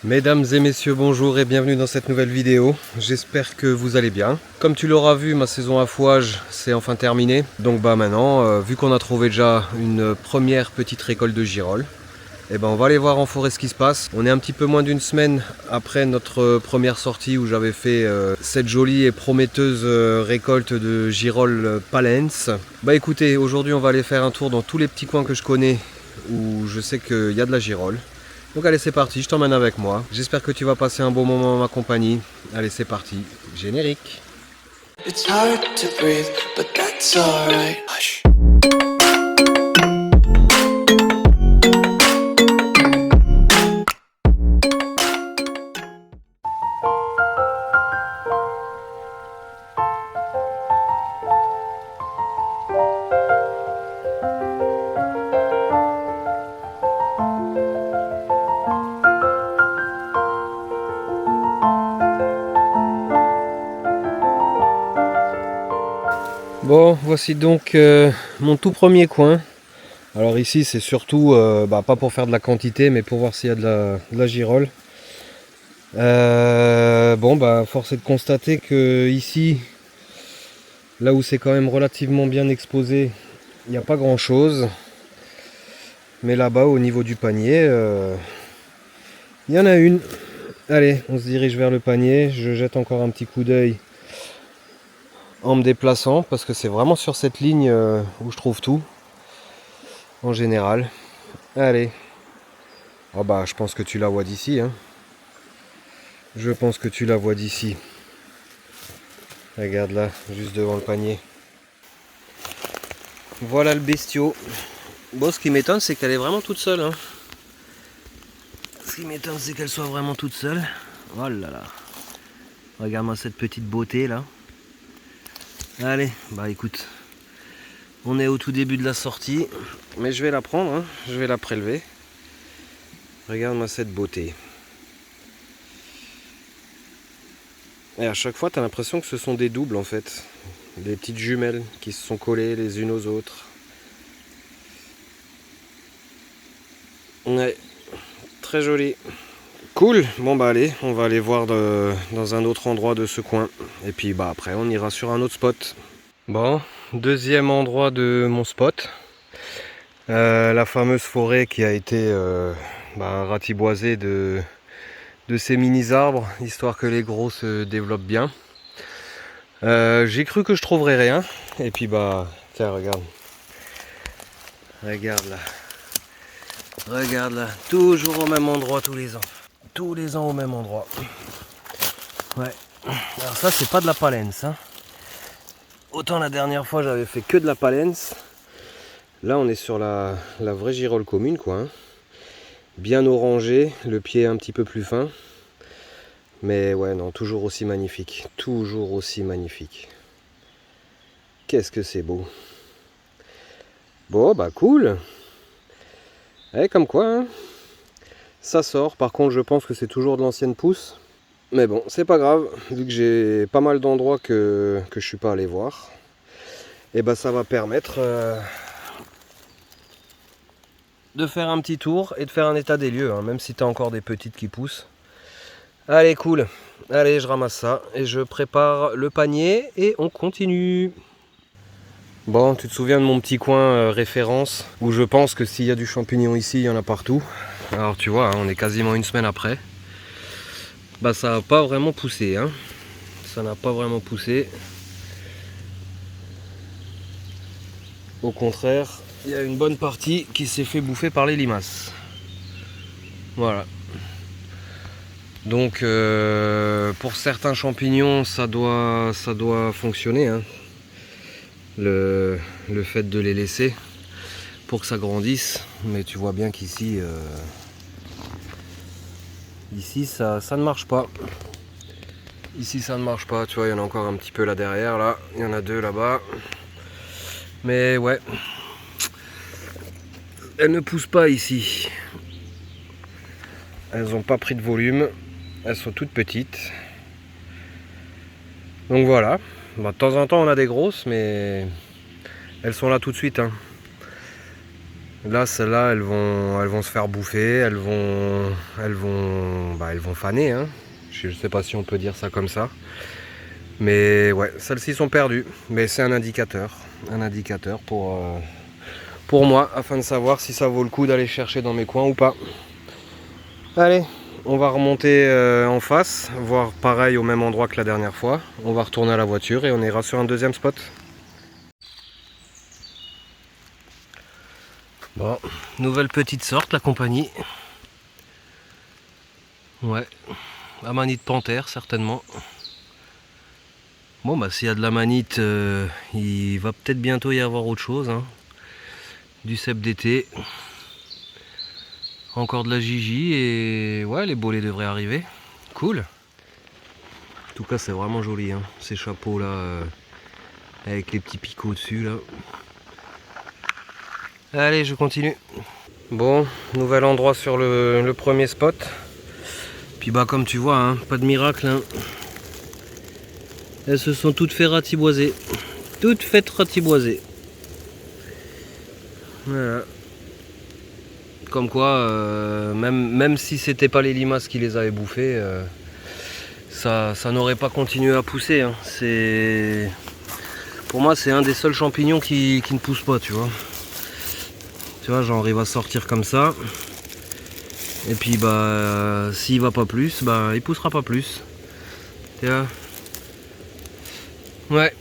Mesdames et messieurs, bonjour et bienvenue dans cette nouvelle vidéo. J'espère que vous allez bien. Comme tu l'auras vu, ma saison à fouage c'est enfin terminée. Donc maintenant, vu qu'on a trouvé déjà une première petite récolte de girolles, on va aller voir en forêt ce qui se passe. On est un petit peu moins d'une semaine après notre première sortie où j'avais fait cette jolie et prometteuse récolte de girolles palens. Écoutez, aujourd'hui on va aller faire un tour dans tous les petits coins que je connais où je sais qu'il y a de la girolle. Donc allez, c'est parti, je t'emmène avec moi. J'espère que tu vas passer un bon moment en ma compagnie. Allez, c'est parti, générique. It's hard to breathe, but that's alright. Hush. Bon, voici donc mon tout premier coin. Alors ici c'est surtout, pas pour faire de la quantité, mais pour voir s'il y a de la girolle. Force est de constater que ici, là où c'est quand même relativement bien exposé, il n'y a pas grand chose. Mais là-bas au niveau du panier, il y en a une. Allez, on se dirige vers le panier. Je jette encore un petit coup d'œil en me déplaçant parce que c'est vraiment sur cette ligne où je trouve tout en général. Allez, je pense que tu la vois d'ici, hein. Je pense que tu la vois d'ici. Regarde là, juste devant le panier. Voilà le bestiau. Bon, ce qui m'étonne, c'est qu'elle est vraiment toute seule, hein. Ce qui m'étonne, c'est qu'elle soit vraiment toute seule. Oh là là. Regarde-moi cette petite beauté là. Allez, écoute, on est au tout début de la sortie, mais je vais la prendre, hein. Je vais la prélever. Regarde-moi cette beauté. Et à chaque fois, tu as l'impression que ce sont des doubles en fait. Des petites jumelles qui se sont collées les unes aux autres. Ouais, très joli. Cool, allez, on va aller voir dans un autre endroit de ce coin. Et puis après on ira sur un autre spot. Bon, deuxième endroit de mon spot. La fameuse forêt qui a été ratiboisée de ces mini arbres, histoire que les gros se développent bien. J'ai cru que je trouverais rien. Et puis tiens, regarde. Regarde là. Regarde là, toujours au même endroit tous les ans. Tous les ans au même endroit. Ouais. Alors ça c'est pas de la palens, hein. Autant la dernière fois j'avais fait que de la palens. Là on est sur la vraie girolle commune quoi, hein. Bien orangé, le pied un petit peu plus fin. Mais ouais non, toujours aussi magnifique. Toujours aussi magnifique. Qu'est-ce que c'est beau. Bon cool. Comme quoi, hein. Ça sort, par contre je pense que c'est toujours de l'ancienne pousse. Mais bon, c'est pas grave, vu que j'ai pas mal d'endroits que je suis pas allé voir. Et ça va permettre de faire un petit tour et de faire un état des lieux, hein, même si tu as encore des petites qui poussent. Allez, cool. Allez, je ramasse ça et je prépare le panier et on continue. Bon, tu te souviens de mon petit coin référence, où je pense que s'il y a du champignon ici, il y en a partout. Alors tu vois, hein, on est quasiment une semaine après. Ça n'a pas vraiment poussé, hein. Ça n'a pas vraiment poussé. Au contraire, il y a une bonne partie qui s'est fait bouffer par les limaces. Voilà. Donc pour certains champignons, ça doit fonctionner, hein. Le fait de les laisser pour que ça grandisse. Mais tu vois bien qu'ici, ici ça ne marche pas. Ici ça ne marche pas, tu vois, il y en a encore un petit peu là derrière, là, il y en a deux là-bas. Mais ouais, elles ne poussent pas ici. Elles n'ont pas pris de volume, elles sont toutes petites. Donc voilà, de temps en temps on a des grosses, mais elles sont là tout de suite, hein. Là, celles-là, elles vont se faire bouffer, elles vont faner, hein. Je sais pas si on peut dire ça comme ça. Mais ouais, celles-ci sont perdues. Mais c'est un indicateur pour moi, afin de savoir si ça vaut le coup d'aller chercher dans mes coins ou pas. Allez, on va remonter en face, voir pareil au même endroit que la dernière fois. On va retourner à la voiture et on ira sur un deuxième spot. Bon, nouvelle petite sorte, la compagnie. Ouais, amanite panthère certainement. Bon bah s'il y a de l'amanite, il va peut-être bientôt y avoir autre chose, hein. Du cèpe d'été. Encore de la Gigi et ouais, les bolets devraient arriver. Cool. En tout cas c'est vraiment joli, hein, ces chapeaux là, avec les petits picots dessus là. Allez, je continue. Bon, nouvel endroit sur le premier spot. Puis bah comme tu vois, hein, pas de miracle, hein. Elles se sont toutes fait ratiboiser. Toutes faites ratiboiser. Voilà. Comme quoi, même si c'était pas les limaces qui les avaient bouffées, ça n'aurait pas continué à pousser, hein. Pour moi, c'est un des seuls champignons qui ne pousse pas, tu vois. Tu vois, genre il va sortir comme ça. Et puis bah s'il va pas plus, bah il poussera pas plus. Tu vois. Ouais,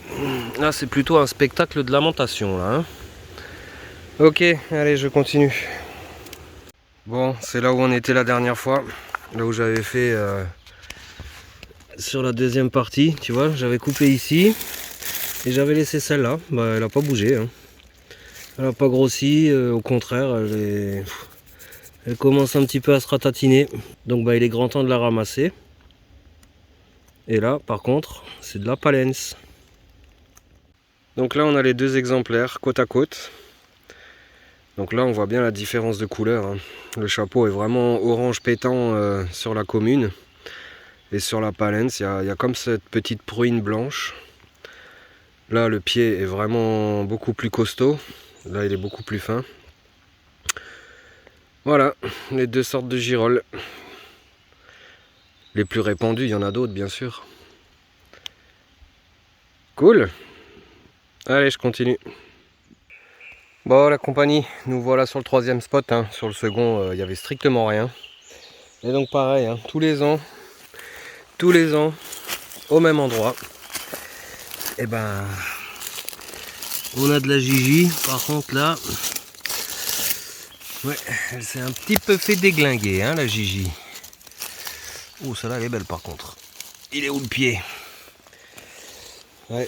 là c'est plutôt un spectacle de lamentation là, hein. Ok, allez, je continue. Bon, c'est là où on était la dernière fois, là où j'avais fait sur la deuxième partie, tu vois, j'avais coupé ici et j'avais laissé celle-là. Bah elle a pas bougé, hein. Elle a pas grossi, au contraire, elle commence un petit peu à se ratatiner. Donc bah il est grand temps de la ramasser. Et là par contre c'est de la palens. Donc là on a les deux exemplaires côte à côte. Donc là on voit bien la différence de couleur, hein. Le chapeau est vraiment orange pétant sur la commune. Et sur la palens il y a comme cette petite pruine blanche. Là le pied est vraiment beaucoup plus costaud. Là il est beaucoup plus fin. Voilà les deux sortes de girolles. Les plus répandus, il y en a d'autres bien sûr. Cool. Allez, je continue. Bon la compagnie, nous voilà sur le troisième spot, hein. Sur le second, il n'y avait strictement rien. Et donc pareil, hein, tous les ans, au même endroit, et ben on a de la Gigi. Par contre là, ouais, elle s'est un petit peu fait déglinguer, hein, la Gigi. Oh, celle-là elle est belle par contre. Il est où le pied? Ouais.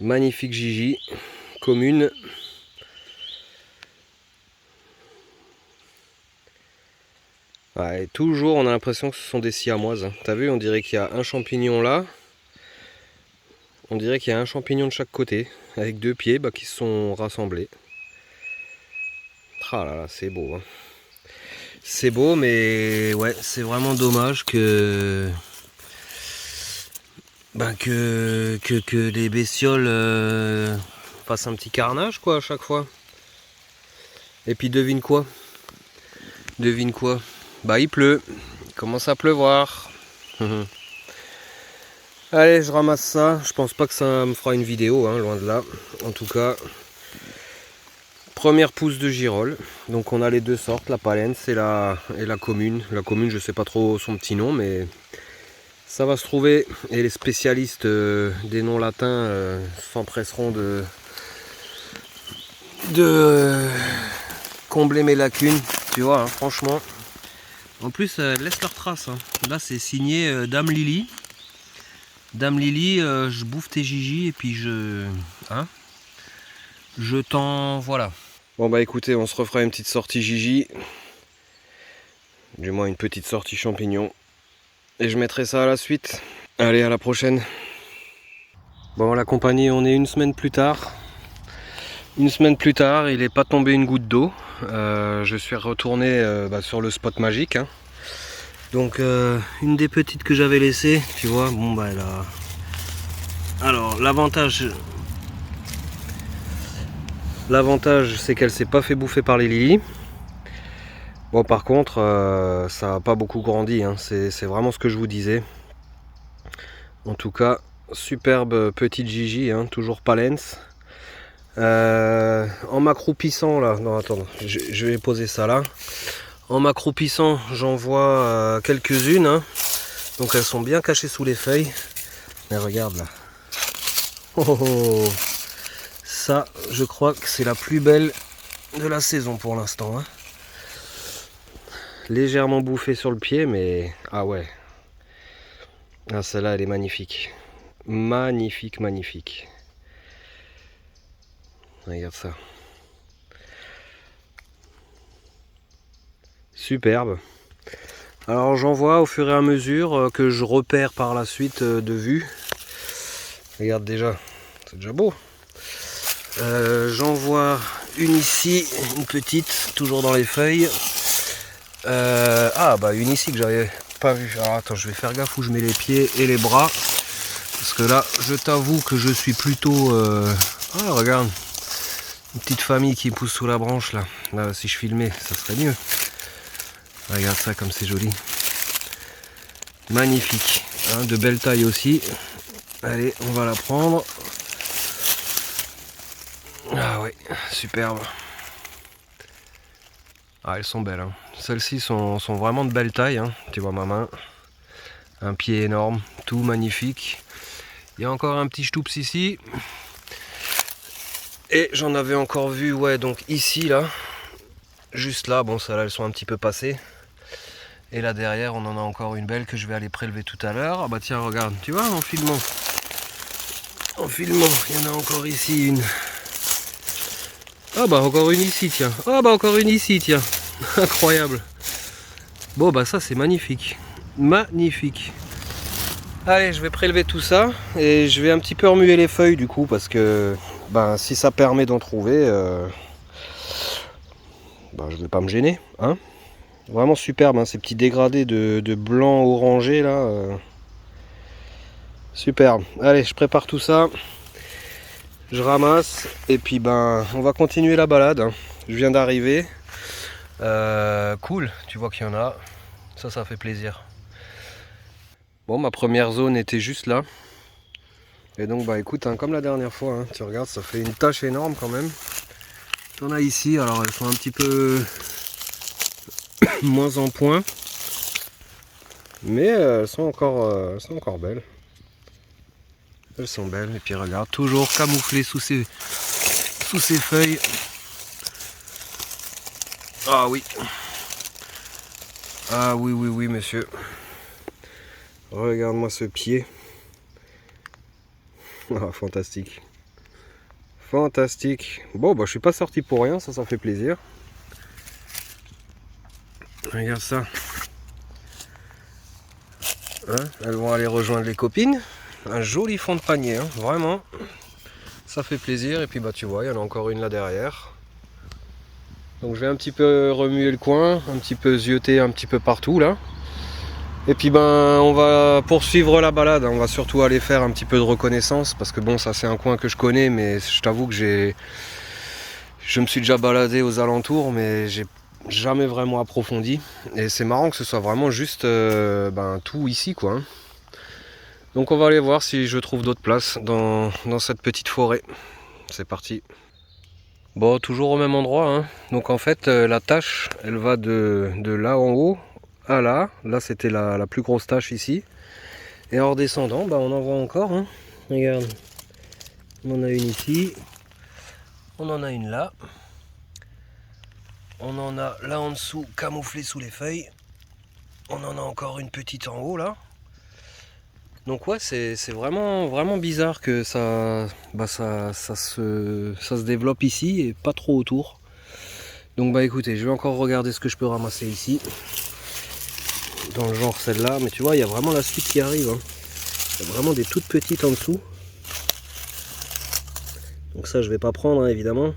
Magnifique Gigi, commune. Ouais, toujours on a l'impression que ce sont des siamoises. T'as vu, on dirait qu'il y a un champignon là. On dirait qu'il y a un champignon de chaque côté, avec deux pieds qui se sont rassemblés. Ah là là, c'est beau, hein. C'est beau, mais ouais, c'est vraiment dommage que que les bestioles fassent un petit carnage quoi à chaque fois. Et puis devine quoi? Devine quoi? Bah il pleut, il commence à pleuvoir. Allez, je ramasse ça. Je pense pas que ça me fera une vidéo, hein, loin de là. En tout cas, première pousse de girole. Donc on a les deux sortes, la palens et la commune. La commune, je sais pas trop son petit nom, mais ça va se trouver. Et les spécialistes des noms latins s'empresseront de combler mes lacunes. Tu vois, hein, franchement. En plus, elles laissent leur trace, hein. Là, c'est signé Dame Lily. Dame Lily, je bouffe tes Gigi et puis je t'en... Voilà. Bon bah écoutez, on se refera une petite sortie Gigi. Du moins une petite sortie champignon. Et je mettrai ça à la suite. Allez, à la prochaine. Bon la compagnie, on est une semaine plus tard. Une semaine plus tard, il n'est pas tombé une goutte d'eau. Je suis retourné sur le spot magique, hein. Donc une des petites que j'avais laissées, tu vois, bon bah elle a... Alors l'avantage... L'avantage c'est qu'elle s'est pas fait bouffer par les lilies. Bon par contre ça n'a pas beaucoup grandi, hein. C'est vraiment ce que je vous disais. En tout cas, superbe petite Gigi, hein, toujours palens. En m'accroupissant là, non attends, je vais poser ça là. En m'accroupissant, j'en vois quelques-unes, hein. Donc elles sont bien cachées sous les feuilles. Mais regarde là. Oh, oh. Ça, je crois que c'est la plus belle de la saison pour l'instant, hein. Légèrement bouffée sur le pied, mais ah ouais. Ah, celle-là, elle est magnifique. Magnifique, magnifique. Regarde ça. Superbe. Alors j'en vois au fur et à mesure que je repère par la suite de vue. Regarde déjà, c'est déjà beau. J'en vois une ici, une petite, toujours dans les feuilles. Ah bah une ici que j'avais pas vue. Alors attends, je vais faire gaffe où je mets les pieds et les bras. Parce que là, je t'avoue que je suis plutôt... Ah regarde, une petite famille qui pousse sous la branche là. Là si je filmais, ça serait mieux. Regarde ça comme c'est joli. Magnifique, hein, de belle taille aussi. Allez, on va la prendre. Ah ouais, superbe. Ah, elles sont belles, hein. Celles-ci sont vraiment de belle taille, hein. Tu vois ma main. Un pied énorme, tout magnifique. Il y a encore un petit stoups ici. Et j'en avais encore vu, ouais, donc ici, là. Juste là, bon, celles-là, elles sont un petit peu passées. Et là derrière, on en a encore une belle que je vais aller prélever tout à l'heure. Ah bah tiens, regarde, tu vois, en filmant. En filmant, il y en a encore ici une. Ah bah encore une ici, tiens. Ah bah encore une ici, tiens. Incroyable. Bon bah ça c'est magnifique. Magnifique. Allez, je vais prélever tout ça et je vais un petit peu remuer les feuilles du coup parce que bah, si ça permet d'en trouver, bah, je vais pas me gêner, hein. Vraiment superbe, hein, ces petits dégradés de blanc orangé là. Superbe. Allez, je prépare tout ça. Je ramasse et puis ben on va continuer la balade, hein. Je viens d'arriver. Cool, tu vois qu'il y en a. Ça fait plaisir. Bon, ma première zone était juste là. Et donc bah écoute, hein, comme la dernière fois, hein, tu regardes, ça fait une tache énorme quand même. On a ici, alors elles sont un petit peu moins en point. Mais elles sont encore belles. Elles sont belles. Et puis regarde, toujours camouflées sous ces feuilles. Ah oui. Ah oui, oui, oui, monsieur. Regarde-moi ce pied. Ah, fantastique. Fantastique. Bon, bah je suis pas sorti pour rien, ça fait plaisir. Regarde ça. Hein, elles vont aller rejoindre les copines. Un joli fond de panier, hein, vraiment. Ça fait plaisir. Et puis bah tu vois, il y en a encore une là derrière. Donc je vais un petit peu remuer le coin, un petit peu zioter un petit peu partout là. Et puis ben on va poursuivre la balade, on va surtout aller faire un petit peu de reconnaissance parce que bon ça c'est un coin que je connais mais je t'avoue que je me suis déjà baladé aux alentours mais j'ai jamais vraiment approfondi et c'est marrant que ce soit vraiment juste tout ici quoi. Donc on va aller voir si je trouve d'autres places dans cette petite forêt. C'est parti. Bon, toujours au même endroit, hein. Donc en fait la tache elle va de là en haut à là. Là c'était la plus grosse tache ici. Et en redescendant, bah, on en voit encore, hein. Regarde, on en a une ici, on en a une là, on en a là en dessous camouflée sous les feuilles, on en a encore une petite en haut là. Donc ouais, c'est vraiment bizarre que ça se développe ici et pas trop autour. Donc bah écoutez, je vais encore regarder ce que je peux ramasser ici. Dans le genre celle-là, mais tu vois, il y a vraiment la suite qui arrive, hein. Il y a vraiment des toutes petites en dessous. Donc ça je vais pas prendre, hein, évidemment.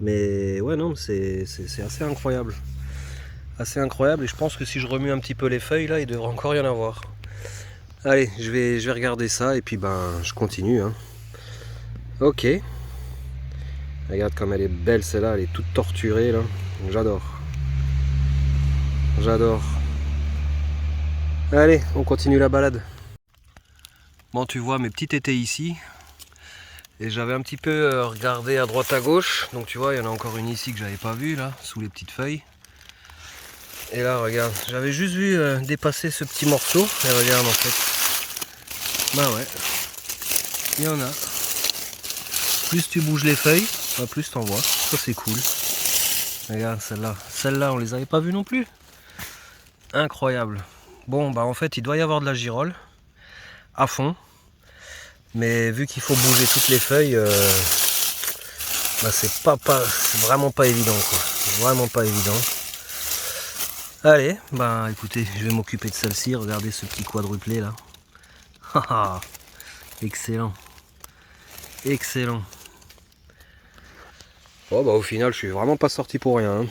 Mais ouais non, c'est assez incroyable. Assez incroyable et je pense que si je remue un petit peu les feuilles là, il devrait encore y en avoir. Allez, je vais regarder ça et puis ben je continue, hein. Ok. Regarde comme elle est belle celle-là, elle est toute torturée là. J'adore. J'adore. Allez, on continue la balade. Bon, tu vois, mes petits étaient ici. Et j'avais un petit peu regardé à droite à gauche. Donc tu vois, il y en a encore une ici que j'avais pas vue là, sous les petites feuilles. Et là, regarde, j'avais juste vu dépasser ce petit morceau. Et regarde en fait. Bah ouais, il y en a. Plus tu bouges les feuilles, bah plus t'en vois. Ça c'est cool. Regarde celle-là. Celle-là, on les avait pas vues non plus. Incroyable. Bon, bah en fait, il doit y avoir de la girole à fond. Mais vu qu'il faut bouger toutes les feuilles, bah c'est vraiment pas évident quoi. Vraiment pas évident. Allez, bah écoutez, je vais m'occuper de celle-ci. Regardez ce petit quadruplé là. Haha, excellent. Excellent. Bon bah au final je suis vraiment pas sorti pour rien. Hein.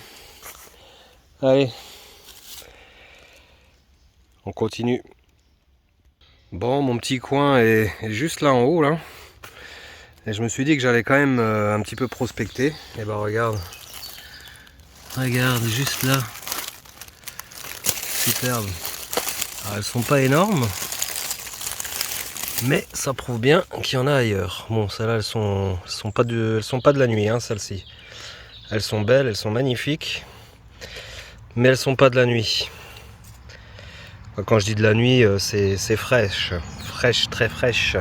Allez. On continue. Bon, mon petit coin est juste là en haut là. Et je me suis dit que j'allais quand même un petit peu prospecter. Et bah regarde. Regarde, juste là. Superbe. Alors, elles sont pas énormes. Mais ça prouve bien qu'il y en a ailleurs. Bon, celles-là, elles sont pas de la nuit, hein, celles-ci. Elles sont belles, elles sont magnifiques. Mais elles sont pas de la nuit. Quand je dis de la nuit, c'est fraîche. Fraîche, très fraîche.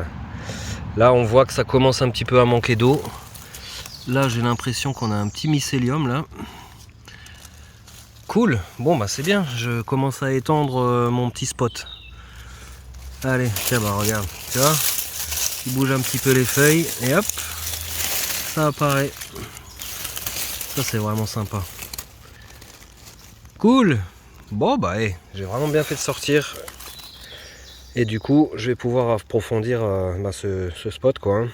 Là, on voit que ça commence un petit peu à manquer d'eau. Là, j'ai l'impression qu'on a un petit mycélium, là. Cool. Bon, bah c'est bien. Je commence à étendre mon petit spot. Allez, tiens, bah regarde. Tu vois, tu bouges un petit peu les feuilles et hop, ça apparaît. Ça, c'est vraiment sympa. Cool. Bon, bah, hey, j'ai vraiment bien fait de sortir. Et du coup, je vais pouvoir approfondir ce spot, quoi. Hein.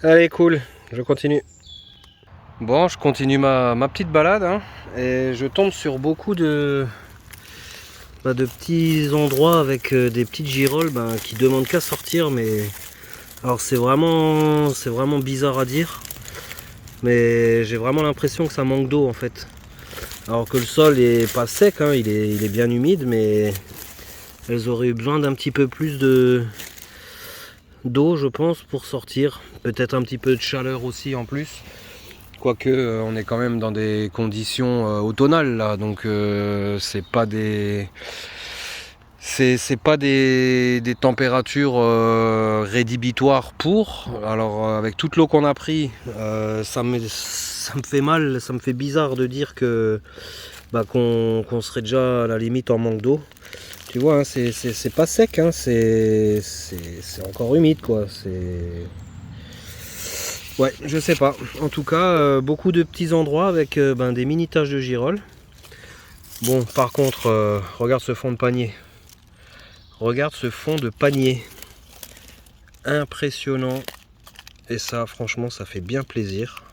Allez, cool. Je continue. Bon, je continue ma petite balade. Hein, et je tombe sur beaucoup de petits endroits avec des petites girolles qui demandent qu'à sortir. Mais alors, c'est vraiment bizarre à dire. Mais j'ai vraiment l'impression que ça manque d'eau, en fait. Alors que le sol est pas sec, hein, il est bien humide, mais elles auraient eu besoin d'un petit peu plus d'eau, je pense, pour sortir. Peut-être un petit peu de chaleur aussi en plus. Quoique, on est quand même dans des conditions automnales là, donc c'est pas des températures rédhibitoires pour. Alors avec toute l'eau qu'on a pris, ça me fait mal, ça me fait bizarre de dire que qu'on serait déjà à la limite en manque d'eau. Tu vois, hein, c'est pas sec, hein, c'est encore humide quoi. Ouais, je sais pas. En tout cas, beaucoup de petits endroits avec des mini taches de girolles. Bon, par contre, regarde ce fond de panier. Regarde ce fond de panier. Impressionnant. Et ça, franchement, ça fait bien plaisir.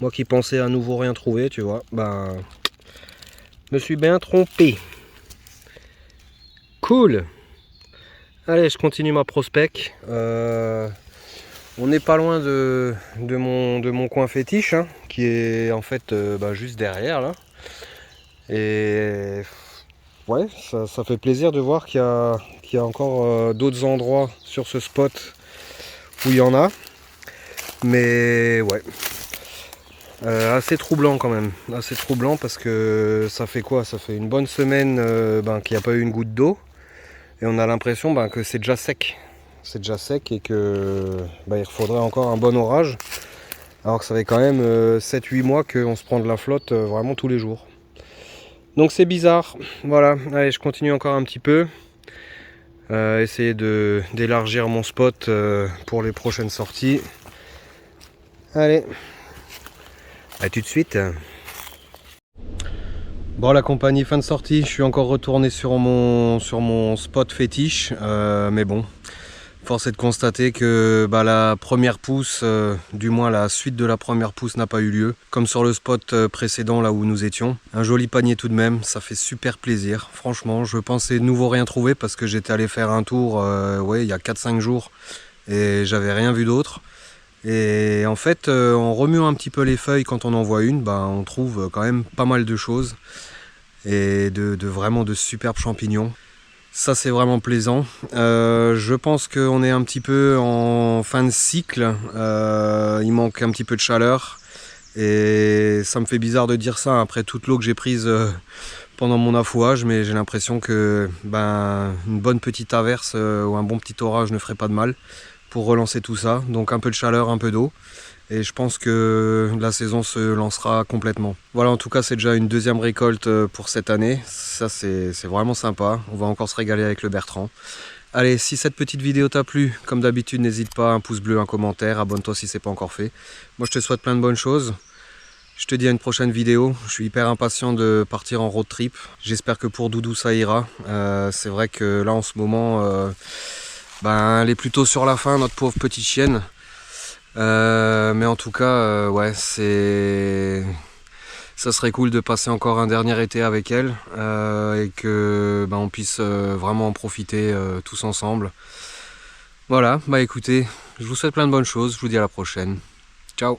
Moi qui pensais à nouveau rien trouver, tu vois, me suis bien trompé. Cool. Allez, je continue ma prospect. On n'est pas loin de mon coin fétiche, hein, qui est en fait juste derrière là. Et ouais, ça fait plaisir de voir qu'il y a encore d'autres endroits sur ce spot où il y en a. Mais ouais, assez troublant quand même. Assez troublant parce que ça fait quoi? Ça fait une bonne semaine qu'il n'y a pas eu une goutte d'eau. Et on a l'impression que c'est déjà sec. C'est déjà sec et que il faudrait encore un bon orage. Alors que ça fait quand même 7-8 mois qu'on se prend de la flotte vraiment tous les jours. Donc c'est bizarre. Voilà, allez, je continue encore un petit peu. Essayer d'élargir mon spot pour les prochaines sorties. Allez, à tout de suite. Bon, la compagnie, fin de sortie, je suis encore retourné sur mon spot fétiche, mais bon, force est de constater que la première pousse, du moins la suite de la première pousse n'a pas eu lieu, comme sur le spot précédent là où nous étions. Un joli panier tout de même, ça fait super plaisir, franchement, je pensais de nouveau rien trouver parce que j'étais allé faire un tour il y a 4-5 jours et j'avais rien vu d'autre. Et en fait, en remuant un petit peu les feuilles quand on en voit une, ben, on trouve quand même pas mal de choses. Et vraiment de superbes champignons. Ça c'est vraiment plaisant. Je pense qu'on est un petit peu en fin de cycle. Il manque un petit peu de chaleur. Et ça me fait bizarre de dire ça après toute l'eau que j'ai prise pendant mon affouage, mais j'ai l'impression que une bonne petite averse ou un bon petit orage ne ferait pas de mal pour relancer tout ça. Donc un peu de chaleur, un peu d'eau. Et je pense que la saison se lancera complètement. Voilà, en tout cas c'est déjà une deuxième récolte pour cette année. Ça c'est vraiment sympa. On va encore se régaler avec le Bertrand. Allez, si cette petite vidéo t'a plu, comme d'habitude, n'hésite pas, un pouce bleu, un commentaire, abonne-toi si c'est pas encore fait. Moi je te souhaite plein de bonnes choses. Je te dis à une prochaine vidéo. Je suis hyper impatient de partir en road trip. J'espère que pour Doudou ça ira. C'est vrai que là en ce moment, elle est plutôt sur la fin, notre pauvre petite chienne. Mais en tout cas, ouais, ça serait cool de passer encore un dernier été avec elle et que on puisse vraiment en profiter tous ensemble. Voilà, écoutez, je vous souhaite plein de bonnes choses. Je vous dis à la prochaine. Ciao.